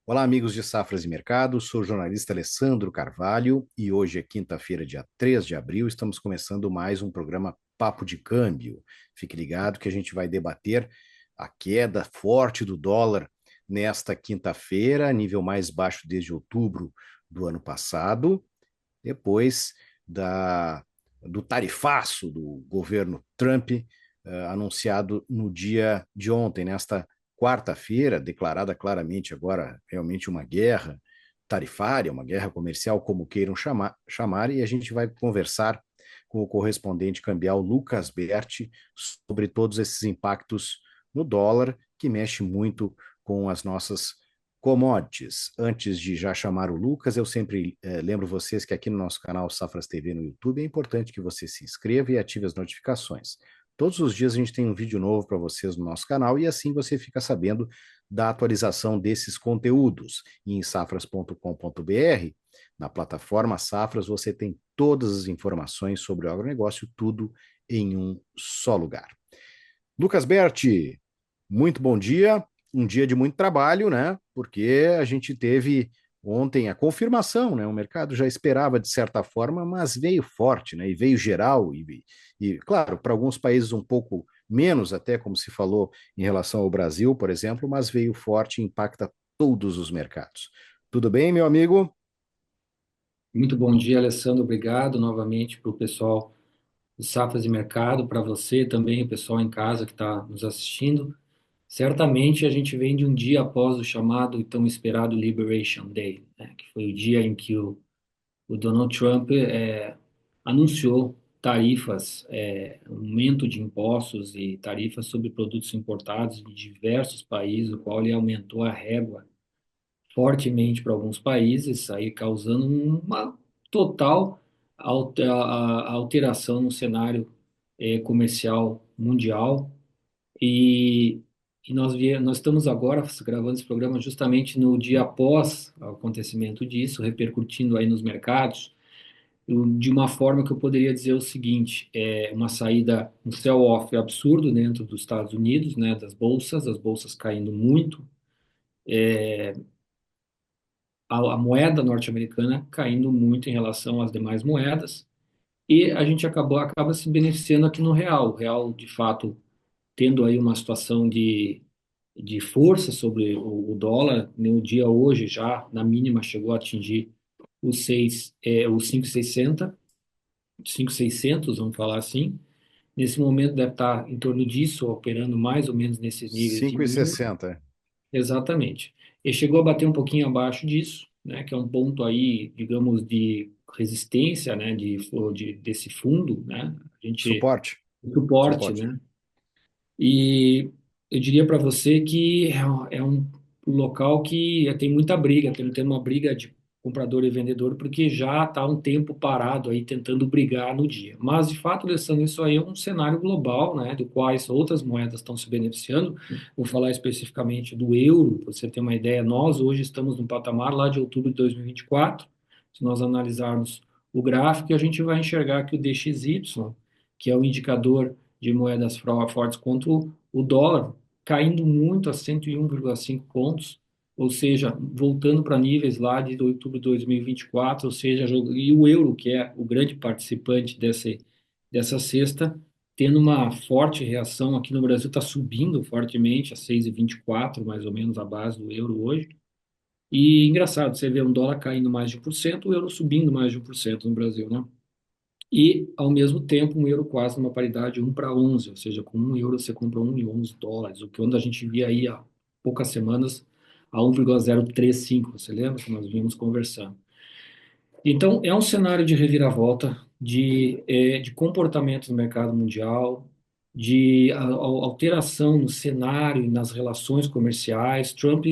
Olá, amigos de Safras e Mercado. Sou o jornalista Alessandro Carvalho e hoje é quinta-feira, dia 3 de abril. Estamos começando mais um programa Papo de Câmbio. Fique ligado que a gente vai debater a queda forte do dólar nesta quinta-feira, nível mais baixo desde outubro do ano passado, depois do tarifaço do governo Trump, anunciado no dia de ontem, nesta quarta-feira, declarada claramente agora realmente uma guerra tarifária, uma guerra comercial, como queiram chamar, e a gente vai conversar com o correspondente cambial Lucas Berti sobre todos esses impactos no dólar, que mexe muito com as nossas commodities. Antes de já chamar o Lucas, eu sempre lembro vocês que aqui no nosso canal Safras TV no YouTube é importante que você se inscreva e ative as notificações. Todos os dias a gente tem um vídeo novo para vocês no nosso canal e assim você fica sabendo da atualização desses conteúdos. E em safras.com.br, na plataforma Safras, você tem todas as informações sobre o agronegócio, tudo em um só lugar. Lucas Berti, muito bom dia. Um dia de muito trabalho, né? Porque a gente teve ontem a confirmação, né? O mercado já esperava de certa forma, mas veio forte, né? E veio geral e claro, para alguns países um pouco menos, até como se falou em relação ao Brasil, por exemplo, mas veio forte e impacta todos os mercados. Tudo bem, meu amigo? Muito bom dia, Alessandro. Obrigado novamente para o pessoal do Safras e Mercado, para você também, o pessoal em casa que está nos assistindo. Certamente a gente vem de um dia após o chamado e tão esperado Liberation Day, né, que foi o dia em que o Donald Trump anunciou tarifas, aumento de impostos e tarifas sobre produtos importados de diversos países, o qual ele aumentou a régua fortemente para alguns países, aí causando uma total alteração no cenário comercial mundial. E, nós estamos agora gravando esse programa justamente no dia após o acontecimento disso, repercutindo aí nos mercados, de uma forma que eu poderia dizer o seguinte: uma saída, um sell-off absurdo dentro dos Estados Unidos, né, das bolsas, as bolsas caindo muito, a moeda norte-americana caindo muito em relação às demais moedas, e a gente acaba se beneficiando aqui no real. O real, de fato, tendo aí uma situação de força sobre o dólar, no dia hoje já, na mínima, chegou a atingir os 5,60, 5,600, vamos falar assim. Nesse momento deve estar em torno disso, operando mais ou menos nesses níveis de mínima. 5,60. Exatamente. E chegou a bater um pouquinho abaixo disso, né, que é um ponto aí, digamos, de resistência, né, desse fundo, né, a gente Suporte. suporte, Suporte. né, e eu diria para você que é um local que tem muita briga, tem uma briga de comprador e vendedor, porque já está um tempo parado aí tentando brigar no dia. Mas, de fato, Alessandro, isso aí é um cenário global, né, do quais outras moedas estão se beneficiando. Vou falar especificamente do euro, para você ter uma ideia. Nós hoje estamos no patamar lá de outubro de 2024. Se nós analisarmos o gráfico, a gente vai enxergar que o DXY, que é o indicador de moedas fortes contra o dólar, caindo muito a 101,5 pontos, ou seja, voltando para níveis lá de outubro de 2024, ou seja, e o euro, que é o grande participante dessa cesta, tendo uma forte reação aqui no Brasil, está subindo fortemente a 6,24, mais ou menos a base do euro hoje. E engraçado, você vê um dólar caindo mais de 1%, o euro subindo mais de 1% no Brasil, né? E, ao mesmo tempo, um euro quase numa paridade 1 para 11, ou seja, com 1 euro você compra 1,11 dólares, o que quando a gente via aí há poucas semanas a 1,035, você lembra que nós vínhamos conversando. Então, é um cenário de reviravolta, de comportamento no mercado mundial, de alteração no cenário e nas relações comerciais. Trump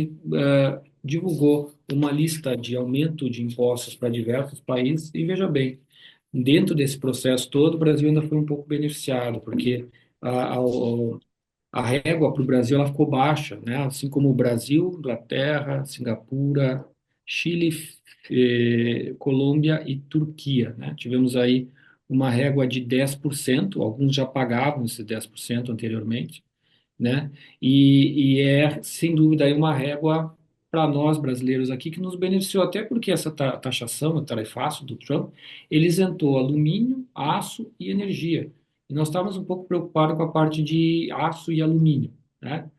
divulgou uma lista de aumento de impostos para diversos países e, veja bem, dentro desse processo todo, o Brasil ainda foi um pouco beneficiado, porque a, a, a régua para o Brasil ela ficou baixa, né? Assim como o Brasil, Inglaterra, Singapura, Chile, Colômbia e Turquia, né? Tivemos aí uma régua de 10%, alguns já pagavam esses 10% anteriormente, né? E é, sem dúvida, aí uma régua para nós brasileiros aqui que nos beneficiou, até porque essa taxação, o tarifaço do Trump, ele isentou alumínio, aço e energia. E nós estávamos um pouco preocupados com a parte de aço e alumínio, né?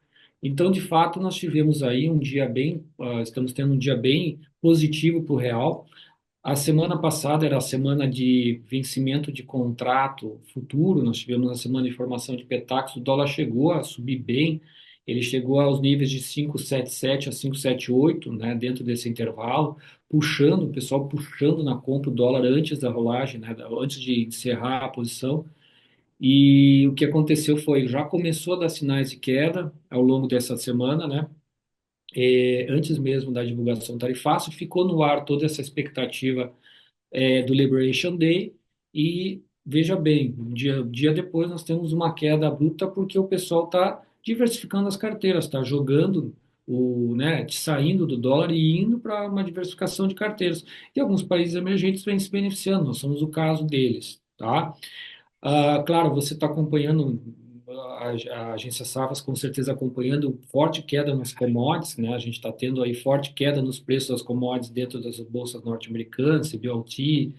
Então, de fato, nós tivemos aí um dia bem, estamos tendo um dia bem positivo para o real. A semana passada era a semana de vencimento de contrato futuro, nós tivemos a semana de formação de Petax, o dólar chegou a subir bem, ele chegou aos níveis de 5,77 a 5,78, né, dentro desse intervalo, puxando, o pessoal puxando na compra o dólar antes da rolagem, né, antes de encerrar a posição. E o que aconteceu foi, já começou a dar sinais de queda ao longo dessa semana, né, antes mesmo da divulgação tarifácia, ficou no ar toda essa expectativa do Liberation Day e veja bem, um dia depois nós temos uma queda abrupta porque o pessoal está diversificando as carteiras, está jogando né, saindo do dólar e indo para uma diversificação de carteiras. E alguns países emergentes vêm se beneficiando, nós somos o caso deles, tá? Claro, você está acompanhando a agência Safras com certeza acompanhando forte queda nas commodities, né? A gente está tendo aí forte queda nos preços das commodities dentro das bolsas norte-americanas, CBOT,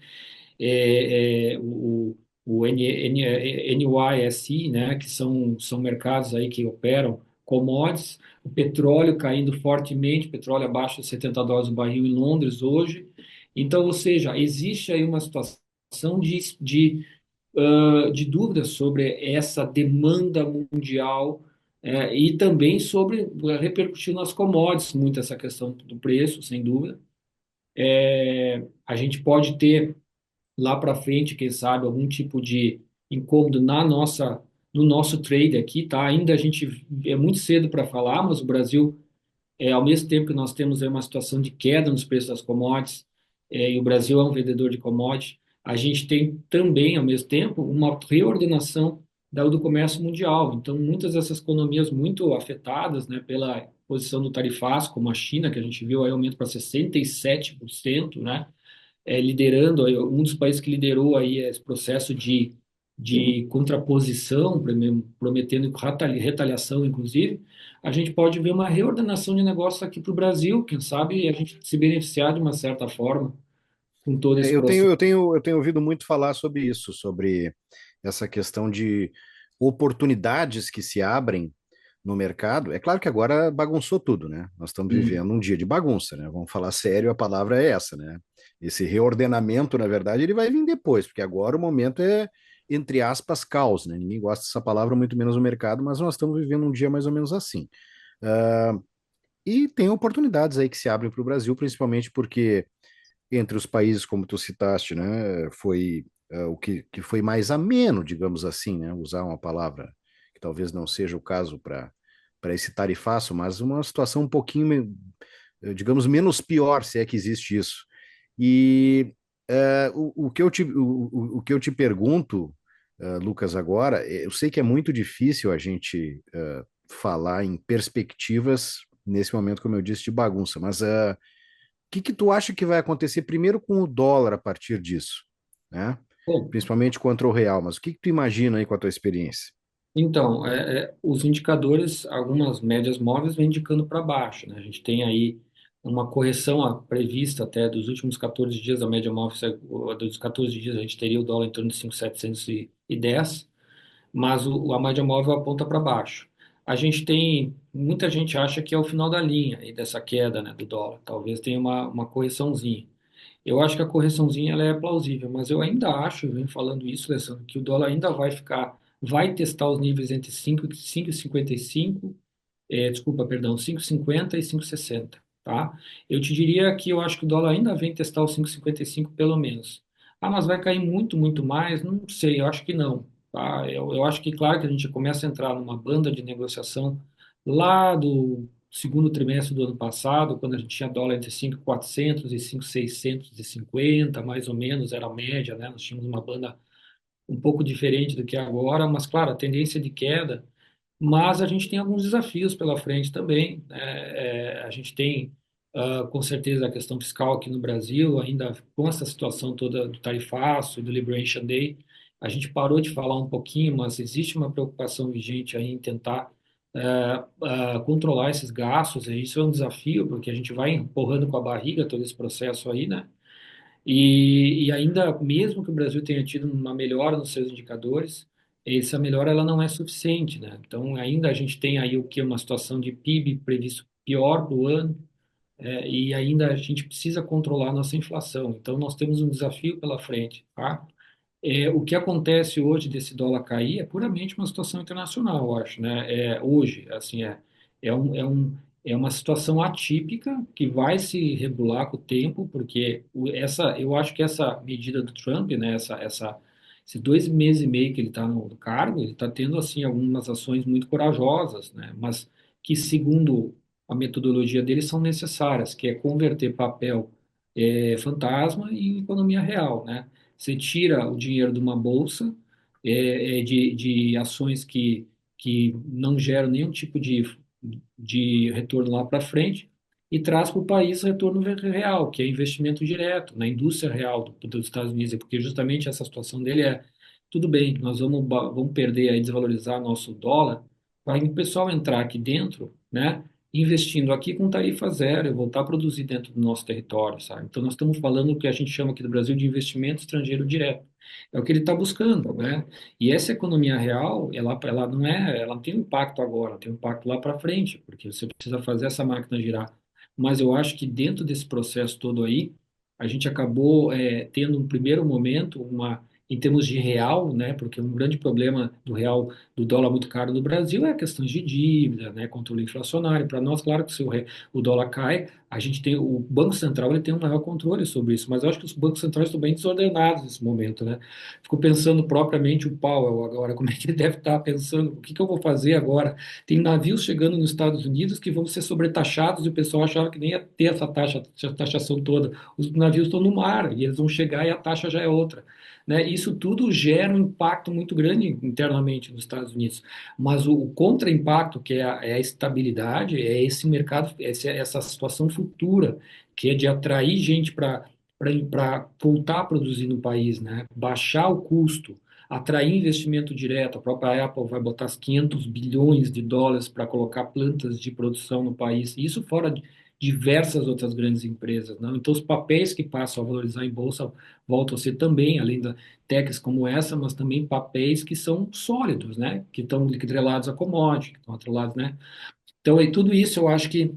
o NYSE, né, que são mercados aí que operam commodities, o petróleo caindo fortemente, petróleo abaixo de US$ 70 o barril em Londres hoje. Então, ou seja, existe aí uma situação de dúvidas sobre essa demanda mundial e também sobre repercutir nas commodities, muito essa questão do preço, sem dúvida. A gente pode ter lá para frente, quem sabe, algum tipo de incômodo no nosso trade aqui, tá? Ainda a gente é muito cedo para falar, mas o Brasil, ao mesmo tempo que nós temos aí uma situação de queda nos preços das commodities, e o Brasil é um vendedor de commodities, a gente tem também, ao mesmo tempo, uma reordenação do comércio mundial. Então, muitas dessas economias muito afetadas, né, pela posição do tarifaço, como a China, que a gente viu aí aumento para 67%, né? Liderando, um dos países que liderou aí esse processo de contraposição, prometendo retaliação, inclusive, a gente pode ver uma reordenação de negócios aqui para o Brasil, quem sabe a gente se beneficiar de uma certa forma com todo esse processo. Eu tenho ouvido muito falar sobre isso, sobre essa questão de oportunidades que se abrem no mercado. É claro que agora bagunçou tudo, né? Nós estamos Hum. vivendo um dia de bagunça, né? Vamos falar sério, a palavra é essa, né? Esse reordenamento, na verdade, ele vai vir depois, porque agora o momento é, entre aspas, caos, né? Ninguém gosta dessa palavra, muito menos no mercado, mas nós estamos vivendo um dia mais ou menos assim. E tem oportunidades aí que se abrem para o Brasil, principalmente porque entre os países, como tu citaste, né, foi que foi mais ameno, digamos assim, né, usar uma palavra que talvez não seja o caso para esse tarifaço, mas uma situação um pouquinho, digamos, menos pior, se é que existe isso. E o que eu te pergunto, Lucas, agora, eu sei que é muito difícil a gente falar em perspectivas nesse momento, como eu disse, de bagunça, mas que tu acha que vai acontecer primeiro com o dólar a partir disso, né? Bom, Principalmente contra o real, mas o que tu imagina aí com a tua experiência? então, os indicadores, algumas médias móveis vêm indicando para baixo, né? A gente tem aí uma correção prevista até dos últimos 14 dias, a média móvel dos 14 dias, a gente teria o dólar em torno de 5.710, mas a média móvel aponta para baixo. A gente tem, muita gente acha que é o final da linha aí dessa queda, né, do dólar. Talvez tenha uma correçãozinha. Eu acho que a correçãozinha ela é plausível, mas eu ainda acho, eu venho falando isso, Alessandro, que o dólar ainda vai testar os níveis entre 5,55, desculpa, perdão, 5,50 e 5,60, tá? Eu te diria que eu acho que o dólar ainda vem testar os 5,55 pelo menos. Ah, mas vai cair muito, muito mais? Não sei, eu acho que não, tá? Eu acho que, claro, que a gente começa a entrar numa banda de negociação lá do segundo trimestre do ano passado, quando a gente tinha dólar entre 5.400 e 5.650, mais ou menos, era a média, né? Nós tínhamos uma banda um pouco diferente do que é agora, mas, claro, a tendência de queda, mas a gente tem alguns desafios pela frente também, né? A gente tem, com certeza, a questão fiscal aqui no Brasil, ainda com essa situação toda do tarifaço e do Liberation Day, a gente parou de falar um pouquinho, mas existe uma preocupação vigente aí em tentar controlar esses gastos. E isso é um desafio, porque a gente vai empurrando com a barriga todo esse processo aí, né? E ainda, mesmo que o Brasil tenha tido uma melhora nos seus indicadores, essa melhora ela não é suficiente, né? Então, ainda a gente tem aí o que uma situação de PIB previsto pior do ano, e ainda a gente precisa controlar a nossa inflação. Então, nós temos um desafio pela frente, tá? O que acontece hoje desse dólar cair é puramente uma situação internacional, eu acho, né? Hoje, assim, é, um, é, um, é uma situação atípica que vai se regular com o tempo, porque eu acho que essa medida do Trump, né? Esses 2 meses e meio que ele está no cargo, ele está tendo, assim, algumas ações muito corajosas, né? Mas que, segundo a metodologia dele, são necessárias, que é converter papel fantasma em economia real, né? Você tira o dinheiro de uma bolsa, de ações que não geram nenhum tipo de retorno lá para frente e traz para o país retorno real, que é investimento direto na indústria real dos Estados Unidos, porque justamente essa situação dele tudo bem, nós vamos perder aí, desvalorizar nosso dólar, para o pessoal entrar aqui dentro, né? Investindo aqui com tarifa zero e voltar a produzir dentro do nosso território, sabe? Então, nós estamos falando o que a gente chama aqui do Brasil de investimento estrangeiro direto. É o que ele está buscando, né? E essa economia real, ela não ela não tem impacto agora, ela tem impacto lá para frente, porque você precisa fazer essa máquina girar. Mas eu acho que dentro desse processo todo aí, a gente acabou tendo um primeiro momento, em termos de real, né? Porque um grande problema do real, do dólar muito caro no Brasil é a questão de dívida, né? Controle inflacionário. Para nós, claro que se o dólar cai, a gente tem o Banco Central, ele tem um maior controle sobre isso, mas eu acho que os bancos centrais estão bem desordenados nesse momento, né? Fico pensando propriamente o Powell agora, como é que ele deve estar pensando, o que que eu vou fazer agora? Tem navios chegando nos Estados Unidos que vão ser sobretaxados e o pessoal achava que nem ia ter essa taxação toda. Os navios estão no mar e eles vão chegar e a taxa já é outra, né? Isso tudo gera um impacto muito grande internamente nos Estados Unidos. Mas o contra-impacto, que é a estabilidade, é esse mercado, essa situação futura, que é de atrair gente para voltar a produzir no país, né? Baixar o custo, atrair investimento direto. A própria Apple vai botar 500 bilhões de dólares para colocar plantas de produção no país. Isso fora de diversas outras grandes empresas, não? Então, os papéis que passam a valorizar em bolsa voltam a ser também, além da techs como essa, mas também papéis que são sólidos, né? Que estão atrelados a commodity, que estão atrelados, né? Então, tudo isso eu acho que,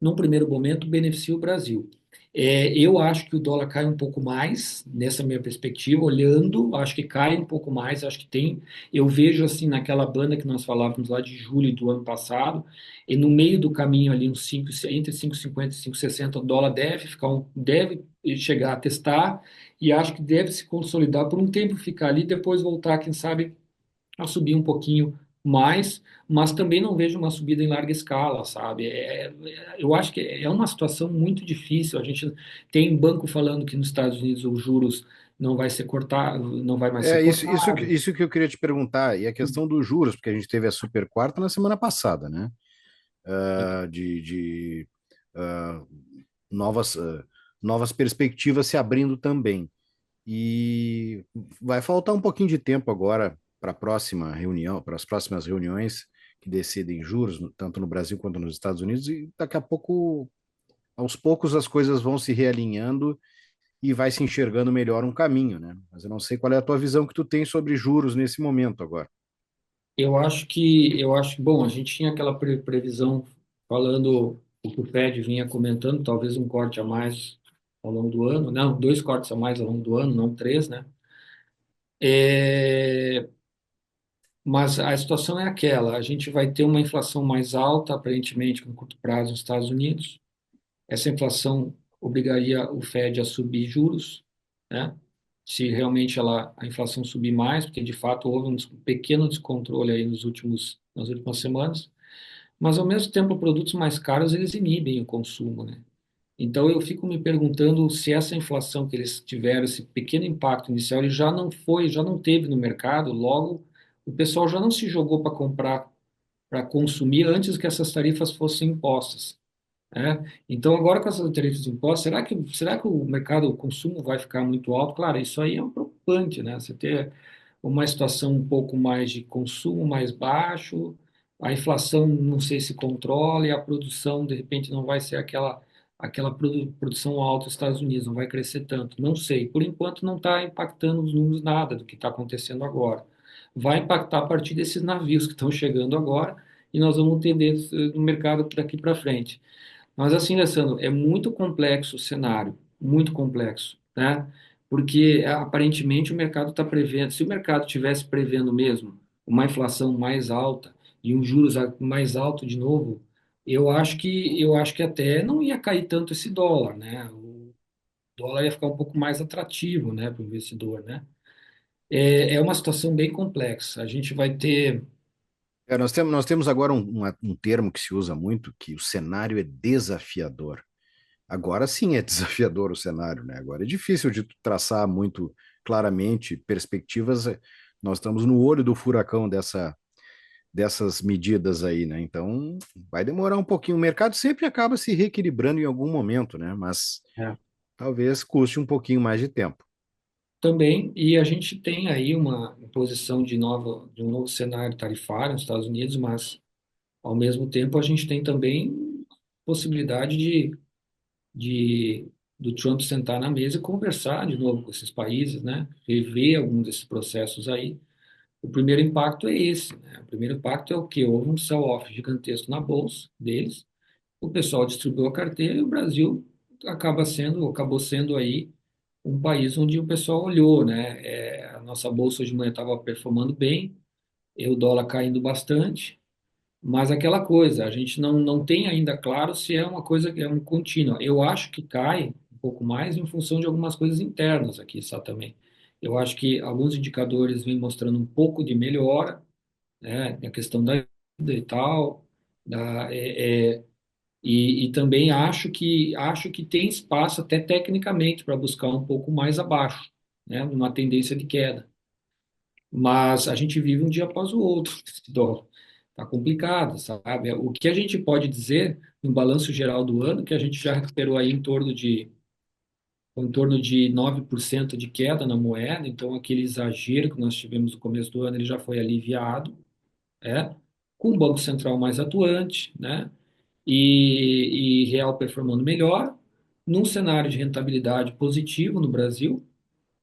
num primeiro momento, beneficia o Brasil. Eu acho que o dólar cai um pouco mais, nessa minha perspectiva, olhando, acho que cai um pouco mais, acho que tem. Eu vejo, assim, naquela banda que nós falávamos lá de julho do ano passado, e no meio do caminho ali, entre 5,50 e 5,60, o dólar deve chegar a testar, e acho que deve se consolidar por um tempo, ficar ali, depois voltar, quem sabe, a subir um pouquinho mais, mas também não vejo uma subida em larga escala, sabe? Eu acho que é uma situação muito difícil. A gente tem banco falando que nos Estados Unidos os juros não vai ser cortado, não vai mais ser É cortado. isso que eu queria te perguntar, e a questão dos juros, porque a gente teve a super quarta na semana passada, né? De ah, novas, novas perspectivas se abrindo também. E vai faltar um pouquinho de tempo agora para a próxima reunião, para as próximas reuniões que decidem juros, tanto no Brasil quanto nos Estados Unidos, e daqui a pouco, aos poucos, as coisas vão se realinhando e vai se enxergando melhor um caminho, né? Mas eu não sei qual é a tua visão que tu tem sobre juros nesse momento agora. Bom, a gente tinha aquela previsão falando o que o Fed vinha comentando, talvez um corte a mais ao longo do ano, não, dois cortes a mais ao longo do ano, não três, né? É, Mas a situação é aquela: a gente vai ter uma inflação mais alta, aparentemente, no curto prazo, nos Estados Unidos. Essa inflação obrigaria o Fed a subir juros, né? Se realmente a inflação subir mais, porque de fato houve um pequeno descontrole aí nas últimas semanas, mas ao mesmo tempo, produtos mais caros eles inibem o consumo, né? Então eu fico me perguntando se essa inflação que eles tiveram, esse pequeno impacto inicial, ele já não teve no mercado, logo o pessoal já não se jogou para comprar, para consumir antes que essas tarifas fossem impostas, né? Então agora com essas tarifas impostas, será que o mercado, o consumo vai ficar muito alto? Claro, isso aí é um preocupante, né? Você ter uma situação um pouco mais de consumo mais baixo, a inflação não sei se controla e a produção, de repente, não vai ser aquela produção alta dos Estados Unidos, não vai crescer tanto. Não sei. Por enquanto, não está impactando os números nada do que está acontecendo agora. Vai impactar a partir desses navios que estão chegando agora e nós vamos entender no mercado daqui para frente. Mas assim, Alessandro, é muito complexo o cenário, muito complexo, né? Porque aparentemente o mercado está prevendo, se o mercado tivesse prevendo mesmo uma inflação mais alta e um juros mais alto de novo, eu acho que até não ia cair tanto esse dólar, né? O dólar ia ficar um pouco mais atrativo, né, para o investidor, né? É uma situação bem complexa. A gente vai ter. Nós temos agora um termo que se usa muito, que o cenário é desafiador. Agora sim é desafiador o cenário, né? Agora é difícil de traçar muito claramente perspectivas. Nós estamos no olho do furacão dessas medidas aí, né? Então vai demorar um pouquinho. O mercado sempre acaba se reequilibrando em algum momento, né? Mas É. talvez custe um pouquinho mais de tempo. Também, e a gente tem aí uma imposição de um novo cenário tarifário nos Estados Unidos, mas, ao mesmo tempo, a gente tem também possibilidade de do Trump sentar na mesa e conversar de novo com esses países, né? Rever alguns desses processos aí. O primeiro impacto é esse, né? O primeiro impacto é o quê? Houve um sell-off gigantesco na bolsa deles, o pessoal distribuiu a carteira e o Brasil acabou sendo aí um país onde o pessoal olhou, né? A nossa bolsa hoje de manhã estava performando bem, e o dólar caindo bastante, mas aquela coisa, a gente não tem ainda claro se é uma coisa que é um contínuo. Eu acho que cai um pouco mais em função de algumas coisas internas aqui só também. Eu acho que alguns indicadores vêm mostrando um pouco de melhora, né? A questão da vida e tal, e também acho que tem espaço até tecnicamente para buscar um pouco mais abaixo, né, numa tendência de queda. Mas a gente vive um dia após o outro esse dólar. Tá complicado, sabe? O que a gente pode dizer no balanço geral do ano, que a gente já recuperou aí em torno de 9% de queda na moeda, então aquele exagero que nós tivemos no começo do ano, ele já foi aliviado, é, com o Banco Central mais atuante, né? E real performando melhor, num cenário de rentabilidade positivo no Brasil,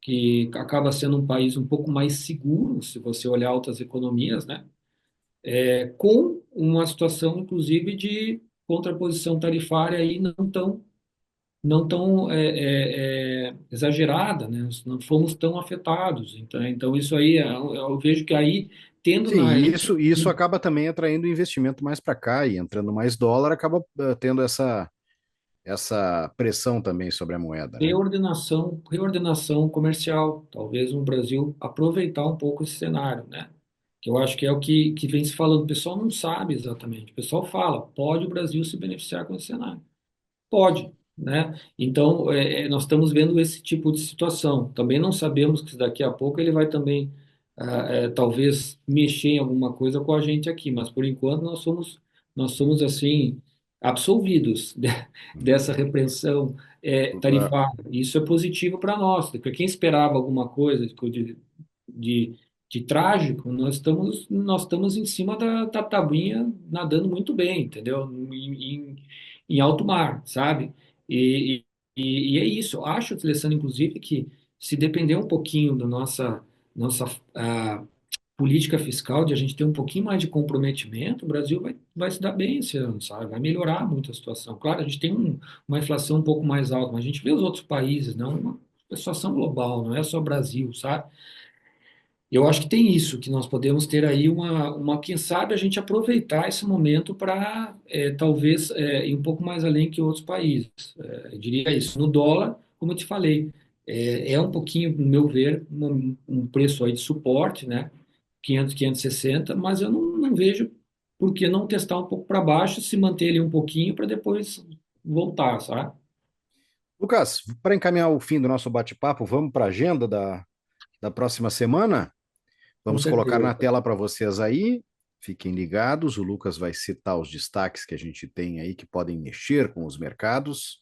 que acaba sendo um país um pouco mais seguro, se você olhar outras economias, né? Com uma situação, inclusive, de contraposição tarifária aí não tão exagerada, né? Nós não fomos tão afetados. Então isso aí, eu vejo que aí, tendo Sim, na. e isso acaba também atraindo investimento mais para cá e entrando mais dólar, acaba tendo essa pressão também sobre a moeda, né? Reordenação comercial, talvez no Brasil aproveitar um pouco esse cenário, né? Que eu acho que é o que vem se falando. O pessoal não sabe exatamente. O pessoal fala, pode o Brasil se beneficiar com esse cenário? Pode, né? Então, nós estamos vendo esse tipo de situação. Também não sabemos que daqui a pouco ele vai também, talvez, mexer em alguma coisa com a gente aqui, mas por enquanto nós somos assim, absolvidos dessa repreensão Ah, tarifária. Isso é positivo para nós, porque quem esperava alguma coisa de, de trágico, nós estamos em cima da tabuinha nadando muito bem, entendeu? Em alto mar, sabe? E é isso. Eu acho, Alessandro, inclusive, que se depender um pouquinho da nossa ah, política fiscal, de a gente ter um pouquinho mais de comprometimento, o Brasil vai se dar bem esse ano, sabe? Vai melhorar muito a situação. Claro, a gente tem uma inflação um pouco mais alta, mas a gente vê os outros países, não, uma situação global, não é só Brasil, sabe? Eu acho que tem isso, que nós podemos ter aí quem sabe a gente aproveitar esse momento para talvez ir um pouco mais além que outros países. Eu diria isso. No dólar, como eu te falei, é um pouquinho, no meu ver, um preço aí de suporte, né? 500, 560, mas eu não vejo por que não testar um pouco para baixo, se manter ali um pouquinho para depois voltar, sabe? Lucas, para encaminhar o fim do nosso bate-papo, vamos para a agenda da próxima semana? Com Vamos colocar na certeza. tela para vocês aí. Fiquem ligados, o Lucas vai citar os destaques que a gente tem aí que podem mexer com os mercados.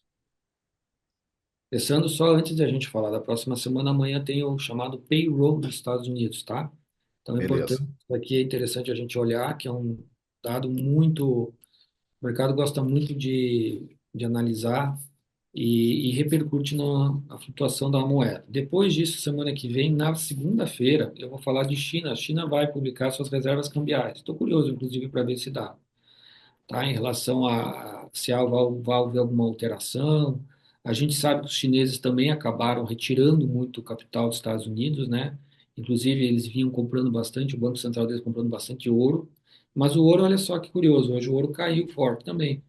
Pensando só antes de a gente falar da próxima semana, amanhã tem o chamado payroll dos Estados Unidos, tá? Então é Beleza. importante, aqui é interessante a gente olhar, que é dado muito, o mercado gosta muito de analisar e repercute na flutuação da moeda. Depois disso, semana que vem, na segunda-feira, eu vou falar de China. A China vai publicar suas reservas cambiais. Estou curioso, inclusive, para ver se dá, tá? Em relação a se vai haver alguma alteração. A gente sabe que os chineses também acabaram retirando muito o capital dos Estados Unidos, né? Inclusive, eles vinham comprando bastante, o Banco Central deles comprando bastante ouro. Mas o ouro, olha só que curioso, hoje o ouro caiu forte também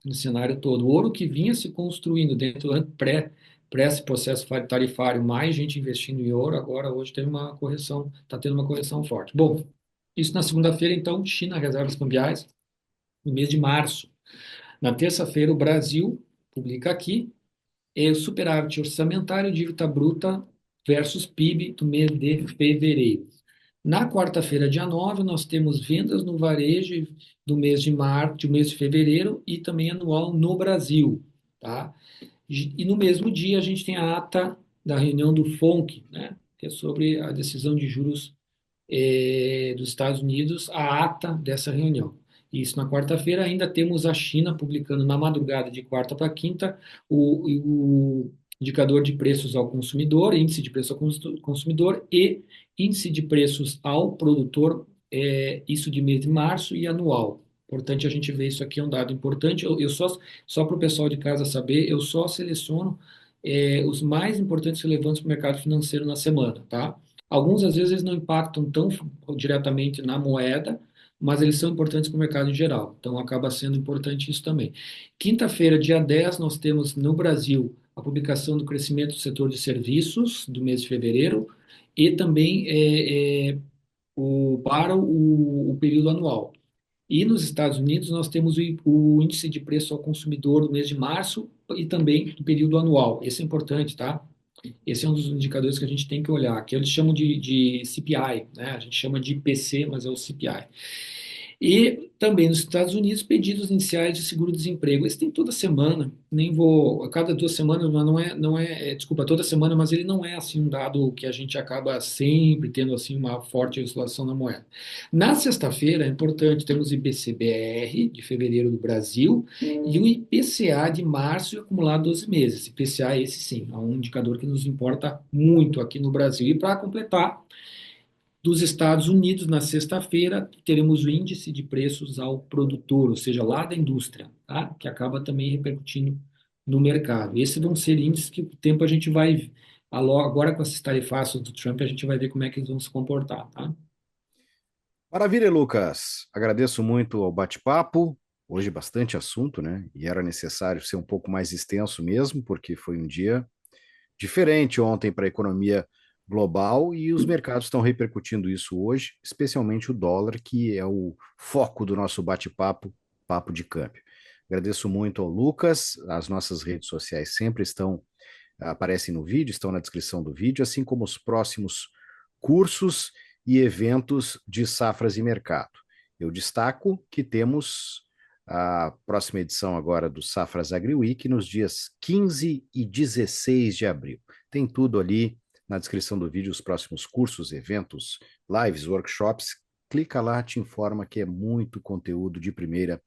no cenário todo. O ouro que vinha se construindo dentro pré esse processo tarifário, mais gente investindo em ouro, agora hoje teve uma correção, está tendo uma correção forte. Bom, isso na segunda-feira, então, China, reservas cambiais, no mês de março. Na terça-feira, o Brasil publica aqui o superávit orçamentário, dívida bruta versus PIB do mês de fevereiro. Na quarta-feira, dia 9, nós temos vendas no varejo do mês de março, do mês de fevereiro e também anual no Brasil, tá? E no mesmo dia a gente tem a ata da reunião do FONC, né? Que é sobre a decisão de juros dos Estados Unidos, a ata dessa reunião. Isso na quarta-feira. Ainda temos a China publicando na madrugada de quarta para quinta o indicador de preços ao consumidor, índice de preço ao consumidor e índice de preços ao produtor, isso de mês de março e anual. Importante a gente ver isso aqui, é um dado importante. Eu só para o pessoal de casa saber, eu só seleciono os mais importantes relevantes para o mercado financeiro na semana, tá? Alguns, às vezes, não impactam tão diretamente na moeda, mas eles são importantes para o mercado em geral. Então, acaba sendo importante isso também. Quinta-feira, dia 10, nós temos no Brasil a publicação do crescimento do setor de serviços do mês de fevereiro e também para o período anual. E nos Estados Unidos, nós temos o índice de preço ao consumidor do mês de março e também do período anual. Esse é importante, tá? Esse é um dos indicadores que a gente tem que olhar, que eles chamam de CPI, né? A gente chama de IPC, mas é o CPI. E também nos Estados Unidos, pedidos iniciais de seguro-desemprego. Esse tem toda semana, nem vou, a cada 2 semanas, mas desculpa, toda semana, mas ele não é assim um dado que a gente acaba sempre tendo assim uma forte oscilação na moeda. Na sexta-feira, é importante, temos o IPC-BR de fevereiro do Brasil e o IPCA de março e acumulado 12 meses. IPCA, esse sim, é um indicador que nos importa muito aqui no Brasil. E para completar, dos Estados Unidos, na sexta-feira, teremos o índice de preços ao produtor, ou seja, lá da indústria, tá? Que acaba também repercutindo no mercado. Esses vão ser índices que o tempo a gente vai, agora com esses tarifaços do Trump, a gente vai ver como é que eles vão se comportar, tá? Maravilha, Lucas. Agradeço muito ao bate-papo. Hoje bastante assunto, né? E era necessário ser um pouco mais extenso mesmo, porque foi um dia diferente ontem para a economia global e os mercados estão repercutindo isso hoje, especialmente o dólar, que é o foco do nosso bate-papo, papo de câmbio. Agradeço muito ao Lucas. As nossas redes sociais sempre aparecem no vídeo, estão na descrição do vídeo, assim como os próximos cursos e eventos de safras e mercado. Eu destaco que temos a próxima edição agora do Safras Agri Week nos dias 15 e 16 de abril. Tem tudo ali na descrição do vídeo, os próximos cursos, eventos, lives, workshops. Clica lá, te informa que é muito conteúdo de primeira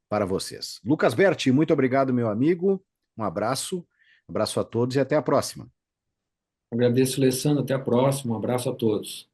para vocês. Lucas Berti, muito obrigado, meu amigo. Um abraço a todos e até a próxima. Agradeço, Alessandro, até a próxima, um abraço a todos.